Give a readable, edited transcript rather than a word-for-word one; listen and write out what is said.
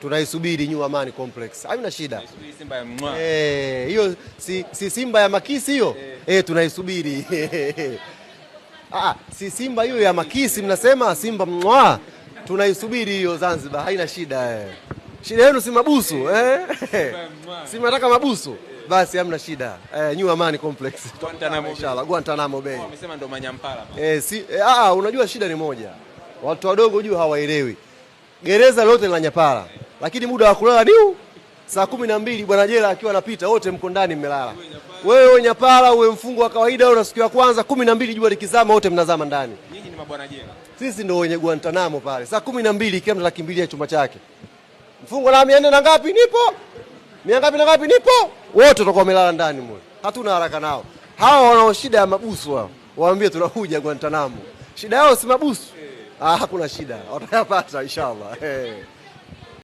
Tunaisubiri New Amani Complex. Haina shida. Simba ya hiyo si Simba ya Makisi hiyo. Tunaisubiri. Si Simba hiyo ya Makisi mnasema Simba tunaisubiri hiyo Zanzibar. Haina shida. Shida yenu si mabusu si mnataka mabusu. Basi hamna shida. New Amani Complex. Guantanamo inshallah. Guantanamo Bay. Wamesema ndo Manyampala. Unajua shida ni moja. Watu wadogo juu hawaelewi. Gereza lote la Nyapara. Lakini muda wa kulala ni saa 12 bwana jela akiwa anapita wote mko ndani mmelala. Wewe Nyapara uwe mfungwa wa kawaida au na siku ya kwanza 12 jua likizama wote mnazama ndani. Nyinyi ni mabwana jela. Sisi ndio wenye Guantanamo pale. Saa 12 kila mtu anakimbilia chumba chake. Mfungwa na 400 na ngapi nipo? 100 na ngapi nipo? Wote tutakuwa wamelala ndani mwe. Hatuna haraka nao. Hawa wanao shida ya mabusu wao. Waambie tunakuja Guantanamo. Shida yao si mabusu. Hakuna shida. Watayapata inshallah.